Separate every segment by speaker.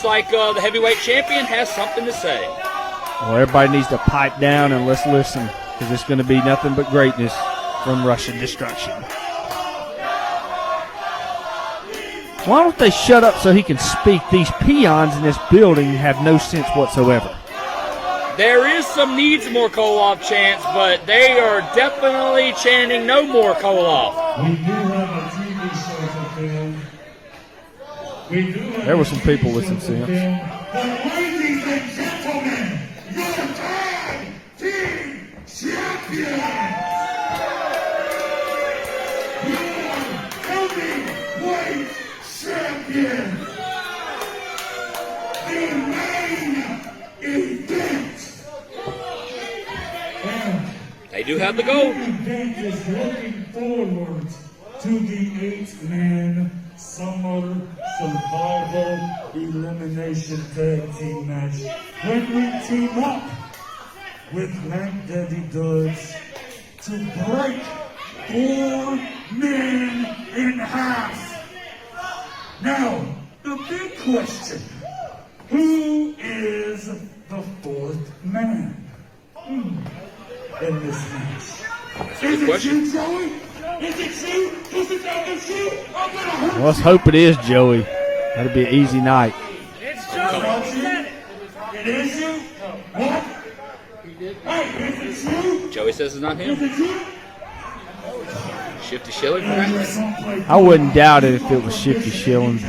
Speaker 1: like the heavyweight champion has something to say.
Speaker 2: Well, everybody needs to pipe down and let's listen, because it's going to be nothing but greatness from Russian Destruction. Why don't they shut up so he can speak? These peons in this building have no sense whatsoever.
Speaker 1: There is some needs more Koloff chants, but they are definitely chanting no more Koloff.
Speaker 3: We do have a TV show to film. We do have
Speaker 2: There were some people with some sense.
Speaker 3: But ladies and gentlemen, your tag team champions! Your heavyweight champion! The main event!
Speaker 1: They do have the gold.
Speaker 3: The event is looking forward to the 8-man Summer Survival Elimination Tag Team match when we team up with Lamp Daddy Duds to break 4 men in half. Now, the big question, who is the 4th man in this match? Is it you, Joey? Is it you? Is it you? I'm gonna hurt
Speaker 2: Well, let's hope it is Joey. That'll be an easy night.
Speaker 1: It's Joey.
Speaker 3: It is you? What? Hey, is it you?
Speaker 1: Joey says it's not
Speaker 3: Is
Speaker 1: him.
Speaker 3: it you?
Speaker 1: Shifty Shilling, perhaps?
Speaker 2: I wouldn't doubt it if it was Shifty Shilling.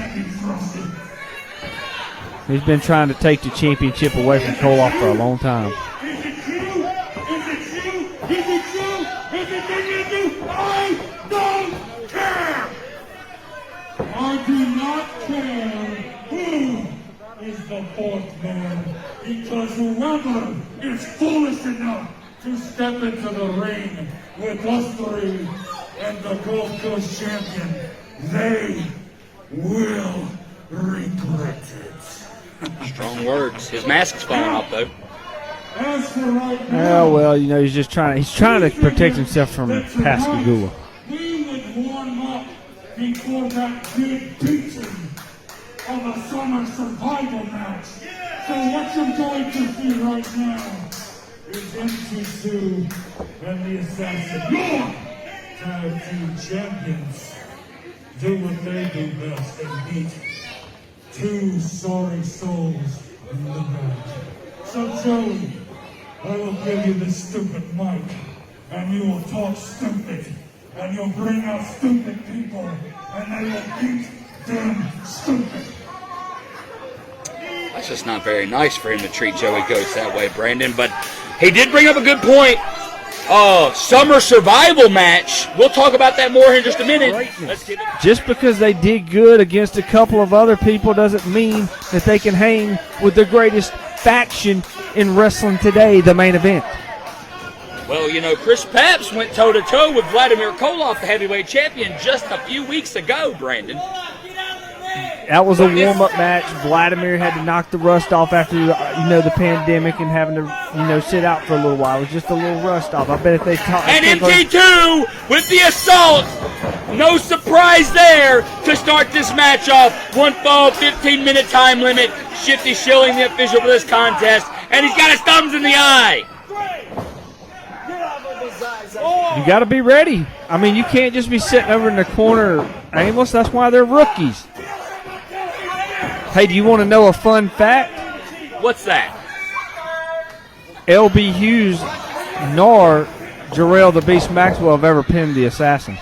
Speaker 2: He's been trying to take the championship away from Koloff for a long time.
Speaker 3: Is it you? Is it you? Is it you? Is it you? I don't care! I do not care who is the 4th man, because whoever is foolish enough to step into the ring with us 3 and the Gulf Coast champion, they will regret it.
Speaker 1: Strong words. His mask's falling off, though.
Speaker 3: As for right now,
Speaker 2: Oh, well, you know, he's trying to protect himself from Pascagoula.
Speaker 3: we would warm up before that big beating of a summer survival match. So what you're going to see right now is MT2 and the Assassin, your tag team champions, do what they do best and beat 2 sorry souls in the back. So Joey, I will give you this stupid mic, and you will talk stupid, and you'll bring out stupid people, and they will beat them stupid.
Speaker 1: That's just not very nice for him to treat Joey Goats that way, Brandon. But he did bring up a good point. Summer survival match. We'll talk about that more in just a minute. Let's get it.
Speaker 2: Just because they did good against a couple of other people doesn't mean that they can hang with the greatest faction in wrestling today, the main event.
Speaker 1: Well, you know, Chris Papps went toe-to-toe with Vladimir Koloff, the heavyweight champion, just a few weeks ago, Brandon.
Speaker 2: That was a warm-up match. Vladimir had to knock the rust off after, the pandemic and having to, sit out for a little while. It was just a little rust off. I bet if they talked.
Speaker 1: And MT2 with the assault. No surprise there to start this match off. 1 fall, 15-minute time limit. Shifty Shilling, the official for this contest. And he's got his thumbs in the eye.
Speaker 2: You got to be ready. I mean, you can't just be sitting over in the corner aimless. That's why they're rookies. Hey, do you want to know a fun fact?
Speaker 1: What's that?
Speaker 2: L.B. Hughes nor Jarrell the Beast Maxwell have ever pinned the Assassin.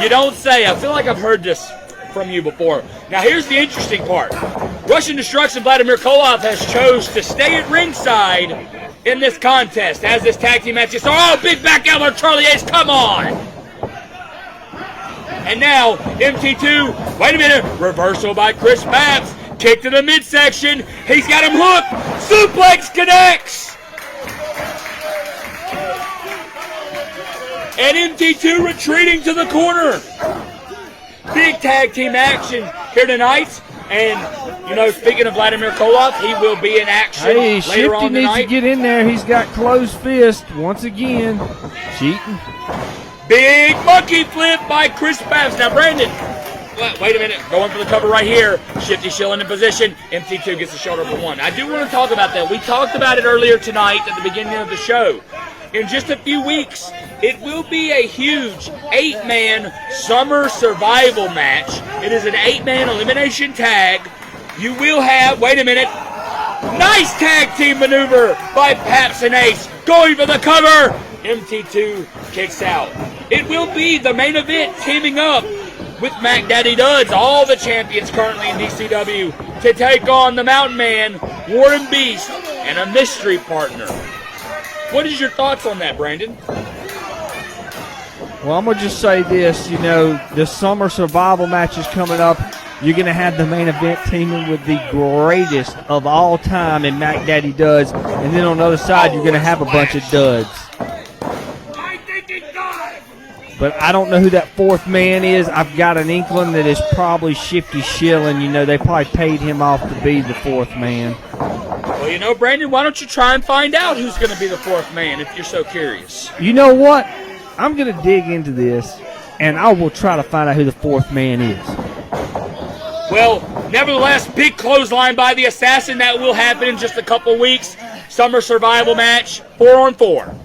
Speaker 1: You don't say. I feel like I've heard this from you before. Now, here's the interesting part. Russian Destruction Vladimir Koloff has chose to stay at ringside in this contest as this tag team match is. Oh, big back elbow, Charlie Ace, come on! And now, MT2, wait a minute, reversal by Chris Papps, kick to the midsection, he's got him hooked, suplex connects! And MT2 retreating to the corner. Big tag team action here tonight. And, speaking of Vladimir Koloff, he will be in action
Speaker 2: Hey,
Speaker 1: later on
Speaker 2: Shifty needs
Speaker 1: tonight.
Speaker 2: to get in there. He's got closed fist once again. Cheating.
Speaker 1: Big monkey flip by Chris Papps. Now, Brandon, Wait a minute. Going for the cover right here. Shifty Shilling in position. MT2 gets the shoulder for one. I do want to talk about that. We talked about it earlier tonight at the beginning of the show. In just a few weeks, it will be a huge 8-man summer survival match. It is an 8-man elimination tag. You will have, wait a minute, nice tag team maneuver by Paps and Ace. Going for the cover. MT2 kicks out. It will be the main event teaming up with Mac Daddy Duds, all the champions currently in DCW, to take on the Mountain Man, Warren Beast, and a mystery partner. What is your thoughts on that, Brandon?
Speaker 2: Well, I'm going to just say this. The summer survival match is coming up. You're going to have the main event teaming with the greatest of all time in Mac Daddy Duds. And then on the other side, you're going to have a bunch of duds. But I don't know who that fourth man is. I've got an inkling that it's probably Shifty Shilling. They probably paid him off to be the fourth man.
Speaker 1: Well, Brandon, why don't you try and find out who's going to be the fourth man if you're so curious?
Speaker 2: You know what? I'm going to dig into this, and I will try to find out who the fourth man is.
Speaker 1: Well, nevertheless, big clothesline by the Assassin. That will happen in just a couple weeks. Summer survival match, 4-on-4.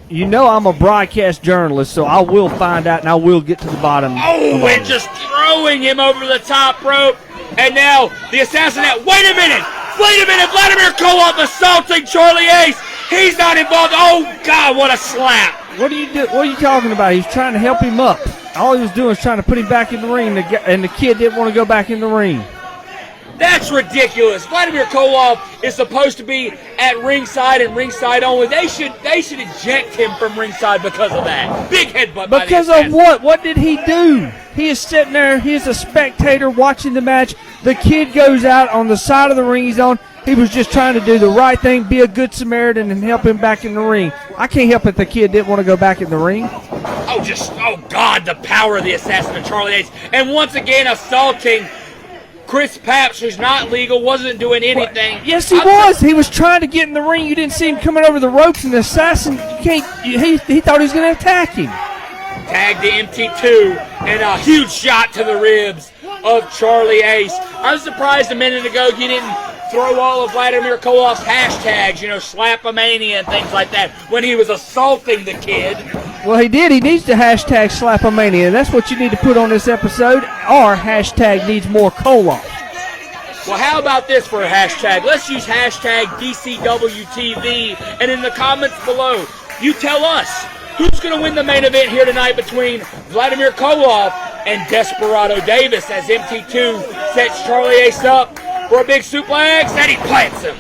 Speaker 2: I'm a broadcast journalist, so I will find out, and I will get to the bottom.
Speaker 1: Oh, and just throwing him over the top rope. And now the Assassin. Wait a minute. Vladimir Koloff assaulting Charlie Ace. He's not involved. Oh, God, what a slap.
Speaker 2: What are you talking about? He's trying to help him up. All he was doing was trying to put him back in the ring, and the kid didn't want to go back in the ring.
Speaker 1: That's ridiculous. Vladimir Koloff is supposed to be at ringside and ringside only. They should eject him from ringside because of that. Big headbutt by the
Speaker 2: Because
Speaker 1: Assassin.
Speaker 2: of what? What did he do? He is sitting there. He's a spectator watching the match. The kid goes out on the side of the ring he's on. He was just trying to do the right thing, be a good Samaritan, and help him back in the ring. I can't help it the kid didn't want to go back in the ring.
Speaker 1: Oh, God, the power of the Assassin and Charlie Ace. And once again, assaulting Chris Paps, who's not legal, wasn't doing anything.
Speaker 2: Yes, he was. He was trying to get in the ring. You didn't see him coming over the ropes, and the Assassin, he thought he was going to attack him.
Speaker 1: Tag to MT2, and a huge shot to the ribs of Charlie Ace. I was surprised a minute ago you didn't throw all of Vladimir Koloff's hashtags, Slapomania and things like that, when he was assaulting the kid.
Speaker 2: Well, he did. He needs to hashtag Slapomania. That's what you need to put on this episode, or hashtag needs more Koloff.
Speaker 1: Well, how about this for a hashtag? Let's use hashtag DCW-TV, and in the comments below, you tell us who's going to win the main event here tonight between Vladimir Koloff and Desperado Davis as MT2 sets Charlie Ace up for a big suplex, and he plants him.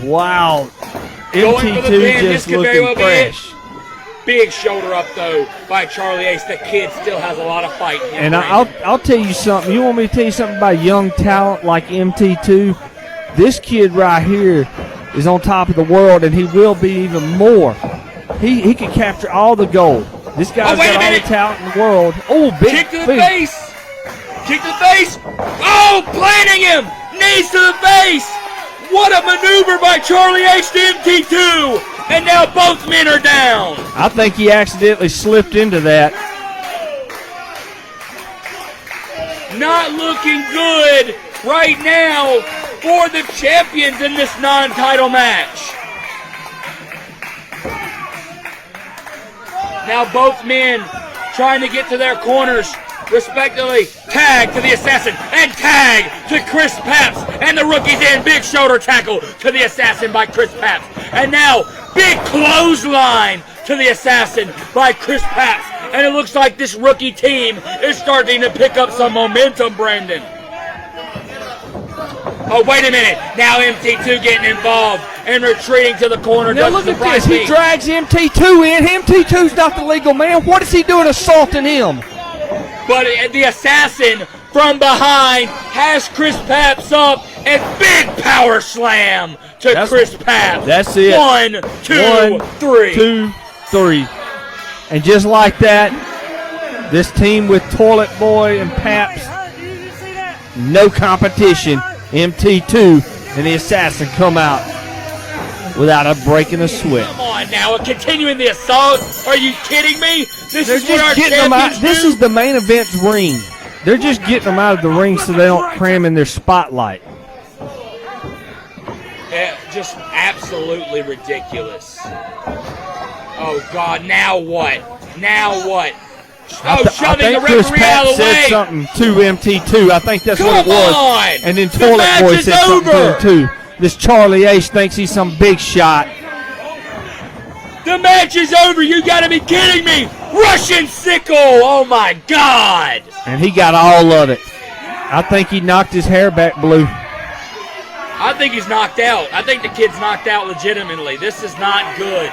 Speaker 2: Wow.
Speaker 1: Going for the
Speaker 2: MT2
Speaker 1: pin,
Speaker 2: just
Speaker 1: this could very
Speaker 2: looking
Speaker 1: well be it.
Speaker 2: fresh.
Speaker 1: Big shoulder up, though, by Charlie Ace. The kid still has a lot of fight in him.
Speaker 2: And I'll tell you something. You want me to tell you something about young talent like MT2? This kid right here is on top of the world, and he will be even more. He can capture all the gold. This guy's got all the talent in the world. Oh, big
Speaker 1: kick to the face. Kick to the face. Oh, planting him. Knees to the face. What a maneuver by Charlie Ace to MT2. And now both men are down.
Speaker 2: I think he accidentally slipped into that.
Speaker 1: Not looking good right now for the champions in this non-title match. Now both men trying to get to their corners, respectively. Tag to the Assassin and tag to Chris Paps. And the rookie's in. Big shoulder tackle to the Assassin by Chris Paps. And now big clothesline to the Assassin by Chris Paps. And it looks like this rookie team is starting to pick up some momentum, Brandon. Oh, wait a minute. Now MT2 getting involved and retreating to the corner.
Speaker 2: Now look at this. He drags MT2 in. MT2's not the legal man. What is he doing assaulting him?
Speaker 1: But the Assassin from behind has Chris Paps up and big power slam to Chris Paps.
Speaker 2: That's it.
Speaker 1: 1, 2, 3.
Speaker 2: 2, 3. And just like that, this team with Toilet Boy and Paps, no competition. MT2 and the Assassin come out without a break in a sweat.
Speaker 1: Come on. on now. Continuing the assault. Are you kidding me? This is what our champions do.
Speaker 2: This is the main event's ring. They're just getting them out of the ring so they don't cram in their spotlight.
Speaker 1: Just absolutely ridiculous. Oh, God. Now what? Now what? Shoving the referee out of the way.
Speaker 2: Said something to MT2. I think that's what it was.
Speaker 1: Come on.
Speaker 2: And then Toilet Boy said something to him, too. This Charlie Ace thinks he's some big shot.
Speaker 1: The match is over. You got to be kidding me. Russian Sickle. Oh, my God.
Speaker 2: And he got all of it. I think he knocked his hair back blue.
Speaker 1: I think he's knocked out. I think the kid's knocked out legitimately. This is not good.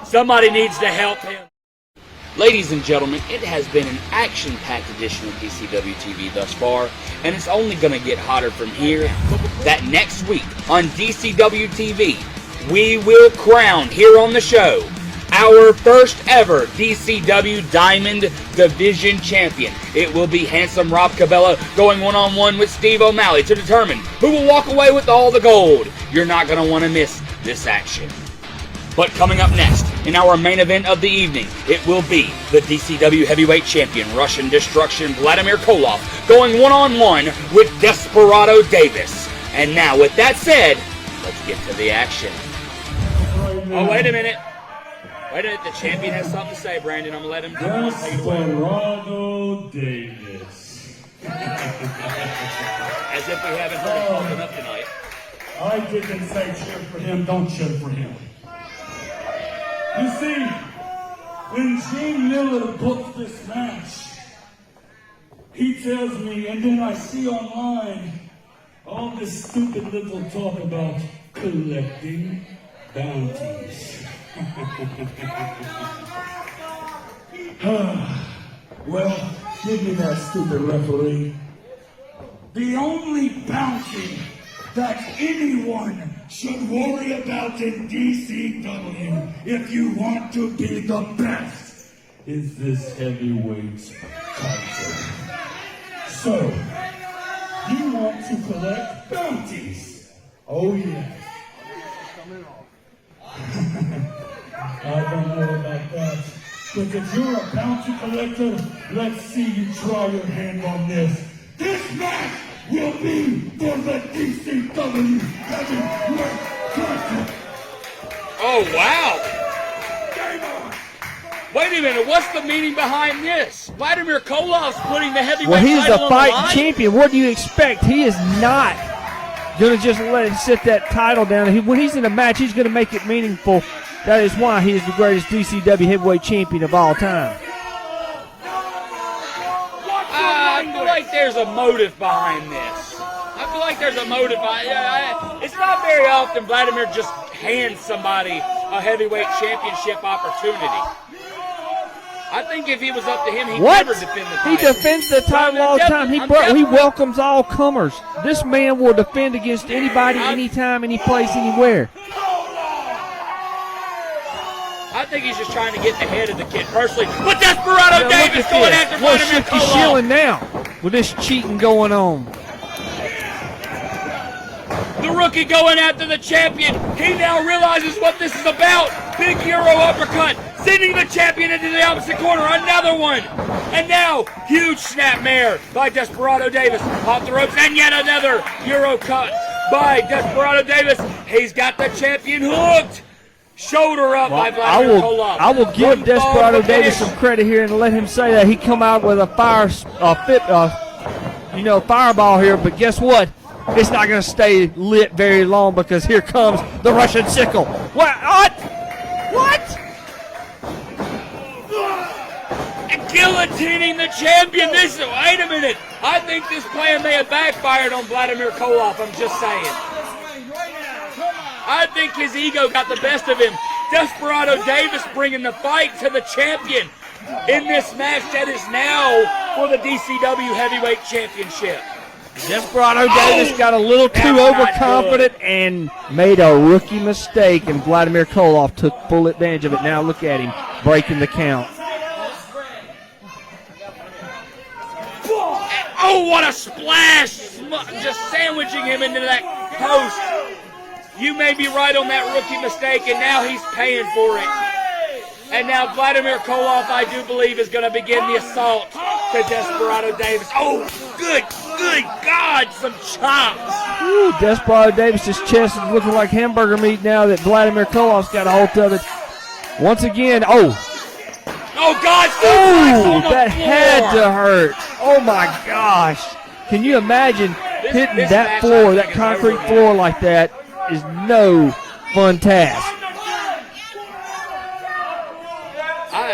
Speaker 1: Somebody needs to help him. Ladies and gentlemen, it has been an action-packed edition of DCW-TV thus far, and it's only going to get hotter from here. That next week on DCW-TV, we will crown here on the show our first ever DCW Diamond Division Champion. It will be handsome Rob Cabela going one-on-one with Steve O'Malley to determine who will walk away with all the gold. You're not going to want to miss this action. But coming up next, in our main event of the evening, it will be the DCW Heavyweight Champion, Russian Destruction, Vladimir Koloff, going one-on-one with Desperado Davis. And now, with that said, let's get to the action. Oh, wait a minute. Wait a minute, the champion has something to say, Brandon. I'm going to let him take it away.
Speaker 3: Desperado Davis.
Speaker 1: As if we haven't heard it talk enough tonight.
Speaker 3: I didn't say cheer for him, don't cheer for him. You see, when Gene Miller booked this match, he tells me, and then I see online all this stupid little talk about collecting bounties. Well, give me that stupid referee. The only bounty that anyone should worry about in DCW, if you want to be the best, is this heavyweight title. So, you want to collect bounties? Oh yeah. I don't know about that, but if you're a bounty collector, let's see you try your hand on this. This match will be for the DCW Heavyweight Title.
Speaker 1: Oh, wow. Wait a minute, what's the meaning behind this? Vladimir Koloff's putting the heavyweight title on the line?
Speaker 2: Well, he's a fighting champion. What do you expect? He is not going to just let him sit that title down. When he's in a match, he's going to make it meaningful. That is why he is the greatest DCW heavyweight champion of all time.
Speaker 1: I feel like there's a motive behind this. I feel like there's a motive behind it. It's not very often Vladimir just hands somebody a heavyweight championship opportunity. I think if he was up to him, he'd never defend the title.
Speaker 2: He defends the title all the time. He welcomes all comers. This man will defend against anybody, anytime, any place, anywhere.
Speaker 1: I think he's just trying to get in the head of the kid personally. But Desperado Davis going after Vladimir Koloff.
Speaker 2: He's shilling now with this cheating going on.
Speaker 1: The rookie going after the champion. He now realizes what this is about. Big Euro uppercut, sending the champion into the opposite corner. Another one. And now, huge snapmare by Desperado Davis. Off the ropes, and yet another Euro cut by Desperado Davis. He's got the champion hooked. Shoulder up by Vladimir Koloff.
Speaker 2: I will give Desperado Davis some credit here and let him say that he come out with a fireball here. But guess what? It's not going to stay lit very long because here comes the Russian Sickle. What?
Speaker 1: And guillotining the champion. Wait a minute. I think this plan may have backfired on Vladimir Koloff. I'm just saying. I think his ego got the best of him. Desperado Davis bringing the fight to the champion in this match that is now for the DCW Heavyweight Championship.
Speaker 2: Desperado Davis got a little too overconfident and made a rookie mistake, and Vladimir Koloff took full advantage of it. Now look at him breaking the count.
Speaker 1: Oh, what a splash! Just sandwiching him into that post. you may be right on that rookie mistake, and now he's paying for it. And now Vladimir Koloff, I do believe, is going to begin the assault to Desperado Davis. Oh, good God, some chops.
Speaker 2: Ooh, Desperado Davis's chest is looking like hamburger meat now that Vladimir Koloff's got a hold of it. Once again,
Speaker 1: oh God,
Speaker 2: that had to hurt. Oh my gosh. Can you imagine hitting that floor, that concrete floor like that is no fun task.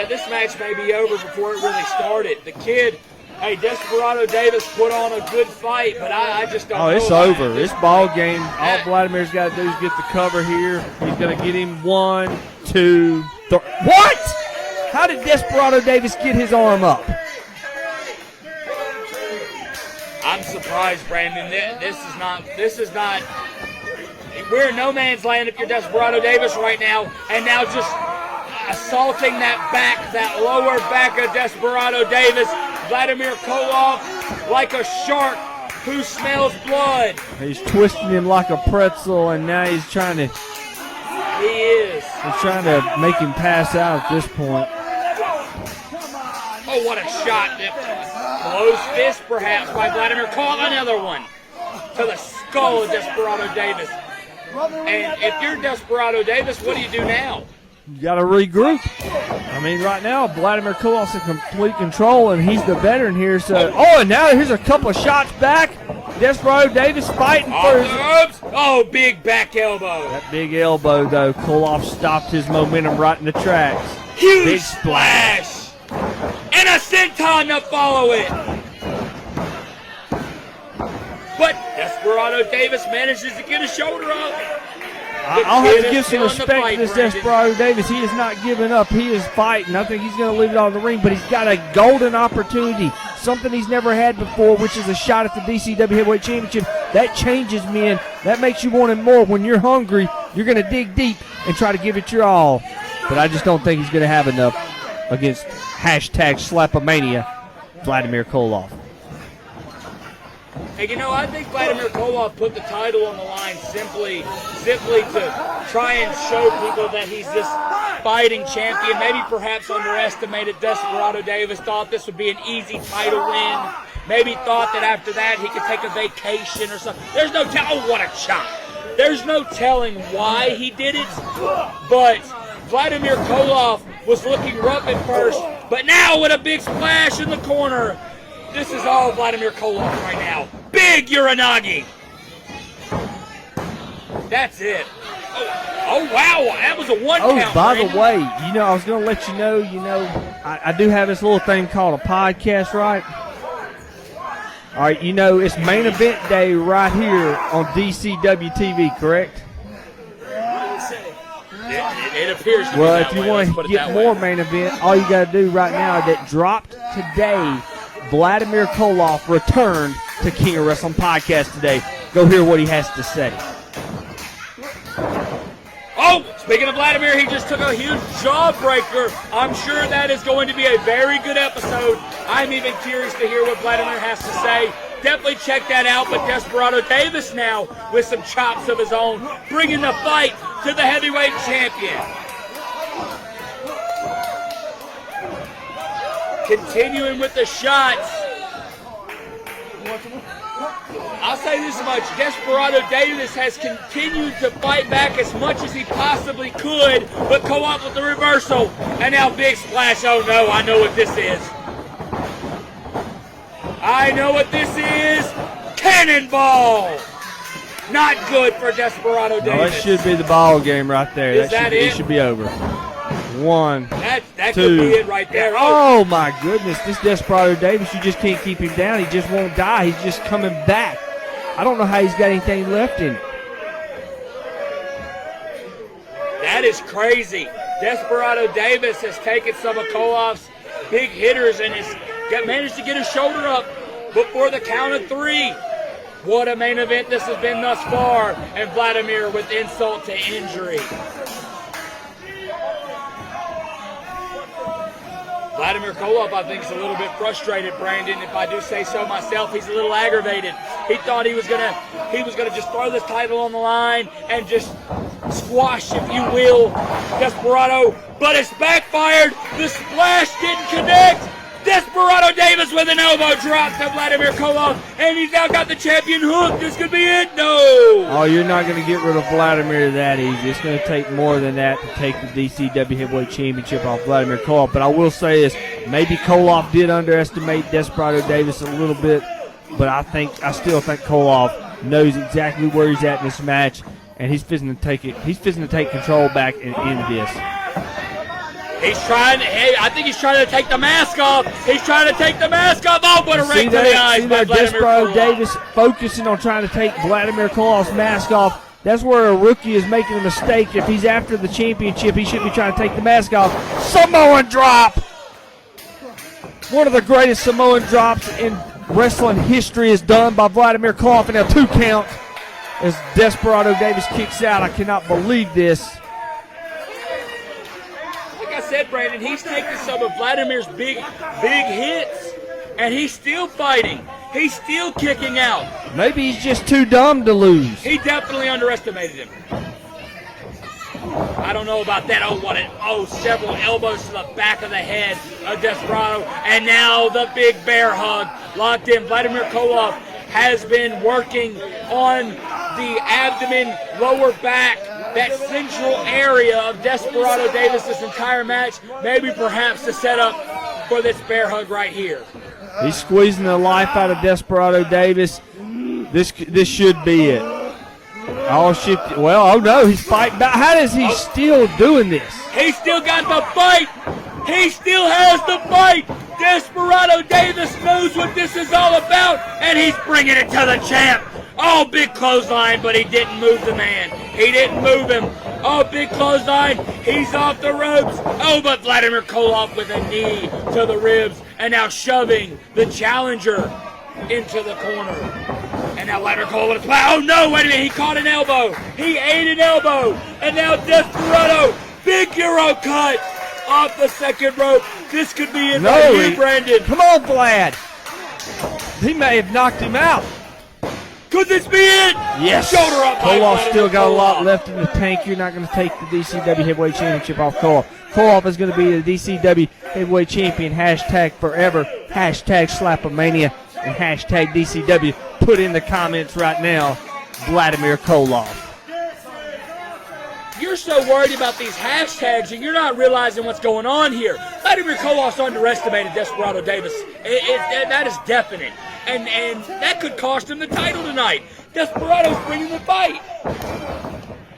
Speaker 1: This match may be over before it really started. The kid, Desperado Davis put on a good fight, but I just don't know.
Speaker 2: Oh, it's over. This ball game, all Vladimir's got to do is get the cover here. He's going to get him 1, 2, 3. What? How did Desperado Davis get his arm up?
Speaker 1: I'm surprised, Brandon. This is not. We're in no man's land if you're Desperado Davis right now, and now just assaulting that lower back of Desperado Davis. Vladimir Koloff like a shark who smells blood.
Speaker 2: He's twisting him like a pretzel, and now he's trying to.
Speaker 1: He is.
Speaker 2: He's trying to make him pass out at this point.
Speaker 1: Oh, what a shot. Closed fist, perhaps, by Vladimir Koloff. Another one to the skull of Desperado Davis. And if you're Desperado Davis, what do you do now?
Speaker 2: You got to regroup. I mean, right now, Vladimir Koloff's in complete control, and he's the veteran here. So, and now here's a couple of shots back. Desperado Davis fighting for his...
Speaker 1: Oh, big back elbow.
Speaker 2: That big elbow, though. Koloff stopped his momentum right in the tracks.
Speaker 1: Huge
Speaker 2: big
Speaker 1: splash. And a senton to follow it. But Desperado Davis manages to get his shoulder up.
Speaker 2: I'll have to give some respect to this Desperado Davis. He is not giving up. He is fighting. I think he's going to leave it on the ring, but he's got a golden opportunity, something he's never had before, which is a shot at the DCW Heavyweight Championship. That changes men. That makes you want it more. When you're hungry, you're going to dig deep and try to give it your all. But I just don't think he's going to have enough against #Slapomania Vladimir Koloff.
Speaker 1: Hey, I think Vladimir Koloff put the title on the line simply to try and show people that he's this fighting champion. Maybe perhaps underestimated Desperado Davis, thought this would be an easy title win. Maybe thought that after that he could take a vacation or something. There's no telling. Oh, what a chop. There's no telling why he did it, but Vladimir Koloff was looking rough at first, but now with a big splash in the corner, this is all Vladimir Koloff right now. Big Uranagi. That's it. Oh wow, that was a one count.
Speaker 2: Oh, by the way, I was going to let you know, I do have this little thing called a podcast, right? All right, it's main event day right here on DCW-TV, correct?
Speaker 1: It appears to be
Speaker 2: well,
Speaker 1: that
Speaker 2: if you
Speaker 1: way.
Speaker 2: want to get more main event, all you got to do right now that dropped today, Vladimir Koloff returned to King of Wrestling Podcast today. Go hear what he has to say.
Speaker 1: Oh, speaking of Vladimir, he just took a huge jawbreaker. I'm sure that is going to be a very good episode. I'm even curious to hear what Vladimir has to say. Definitely check that out. But Desperado Davis now with some chops of his own, bringing the fight to the heavyweight champion. Continuing with the shots. I'll say this much, Desperado Davis has continued to fight back as much as he possibly could, but Koloff with the reversal, and now big splash. Oh no, I know what this is. I know what this is. Cannonball. Not good for Desperado Davis.
Speaker 2: No, that should be the ball game right there.
Speaker 1: Is that it?
Speaker 2: It should be over. 1,
Speaker 1: that
Speaker 2: 2.
Speaker 1: Could be it right there.
Speaker 2: Oh my goodness, this Desperado Davis, you just can't keep him down. He just won't die. He's just coming back. I don't know how he's got anything left in it.
Speaker 1: That is crazy. Desperado Davis has taken some of Koloff's big hitters and has managed to get his shoulder up before the count of 3. What a main event this has been thus far, and Vladimir with insult to injury. Vladimir Koloff, I think, is a little bit frustrated, Brandon. If I do say so myself, he's a little aggravated. He thought he was gonna just throw this title on the line and just squash, if you will, Desperado, but it's backfired. The splash didn't connect. Desperado Davis with an elbow drop to Vladimir Koloff, and he's now got the champion hooked. This could be it. No.
Speaker 2: Oh, you're not going to get rid of Vladimir that easy. It's going to take more than that to take the DCW Heavyweight Championship off Vladimir Koloff. But I will say this, maybe Koloff did underestimate Desperado Davis a little bit, but I still think Koloff knows exactly where he's at in this match, and he's fixing to take it. He's fixing to take control back and end this.
Speaker 1: I think he's trying to take the mask off. He's trying to take the mask off. Oh, what a right to the eyes by Vladimir
Speaker 2: Desperado
Speaker 1: Koloff.
Speaker 2: Davis focusing on trying to take Vladimir Koloff's mask off. That's where a rookie is making a mistake. If he's after the championship, he should be trying to take the mask off. Samoan drop! One of the greatest Samoan drops in wrestling history is done by Vladimir Koloff, and a 2 count as Desperado Davis kicks out. I cannot believe this.
Speaker 1: Said Brandon, he's taking some of Vladimir's big hits, and he's still fighting. He's still kicking out.
Speaker 2: Maybe he's just too dumb to lose.
Speaker 1: He definitely underestimated him. I don't know about that. Several elbows to the back of the head of Desperado, and now the big bear hug locked in. Vladimir Koloff has been working on the abdomen, lower back, that central area of Desperado Davis this entire match, maybe perhaps to set up for this bear hug right here.
Speaker 2: He's squeezing the life out of Desperado Davis. This should be it. Oh no, he's fighting back. How is he still doing this?
Speaker 1: He still got the fight. He still has the fight. Desperado Davis knows what this is all about, and he's bringing it to the champ. Oh, big clothesline, but he didn't move the man. He didn't move him. Oh, big clothesline. He's off the ropes. Oh, but Vladimir Koloff with a knee to the ribs, and now shoving the challenger into the corner. And now Vladimir Koloff with a splash. Oh, no, wait a minute. He caught an elbow. He ate an elbow. And now Desperado, big Euro cut off the second rope. This could be it right here, Brandon.
Speaker 2: Come on, Vlad. He may have knocked him out.
Speaker 1: Could this be it?
Speaker 2: Yes.
Speaker 1: Shoulder up.
Speaker 2: Koloff still got a lot left in the tank. You're not going to take the DCW Heavyweight Championship off Koloff. Koloff is going to be the DCW Heavyweight Champion. Hashtag forever. Hashtag Slapomania. And hashtag DCW. Put in the comments right now, Vladimir Koloff.
Speaker 1: You're so worried about these hashtags and you're not realizing what's going on here. Vladimir Koloff's underestimated Desperado Davis. That is definite. And that could cost him the title tonight. Desperado's bringing the fight.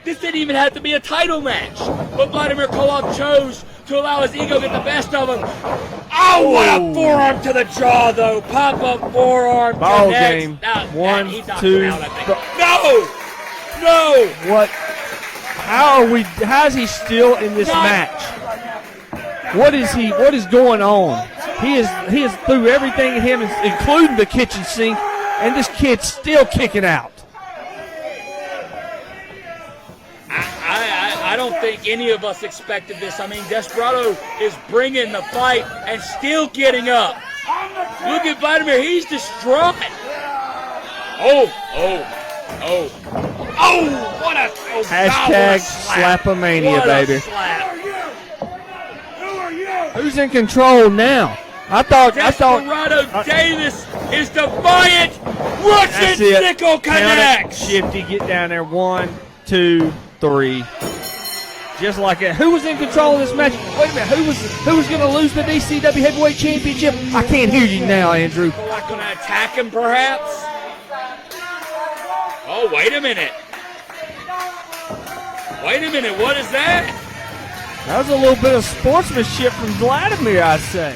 Speaker 1: This didn't even have to be a title match. But Vladimir Koloff chose to allow his ego get the best of him. Oh, what a forearm to the jaw, though. Pop-up forearm.
Speaker 2: Ball game. One, two,
Speaker 1: No.
Speaker 2: What? How is he still in this match? What is going on? He is through everything in him, including the kitchen sink, and this kid's still kicking out.
Speaker 1: I don't think any of us expected this. I mean, Desperado is bringing the fight and still getting up. Look at Vladimir. He's distraught.
Speaker 2: Hashtag Slapomania, baby. Who's in control now?
Speaker 1: Desperado Davis is defiant. Russian sickle connects.
Speaker 2: Shifty, get down there. 1, 2, 3. Just like that. Who was in control of this match? Wait a minute. Who was going to lose the DCW Heavyweight Championship? I can't hear you now, Andrew.
Speaker 1: Not going to attack him, perhaps? Oh, wait a minute. What is that?
Speaker 2: That was a little bit of sportsmanship from Vladimir, I'd say.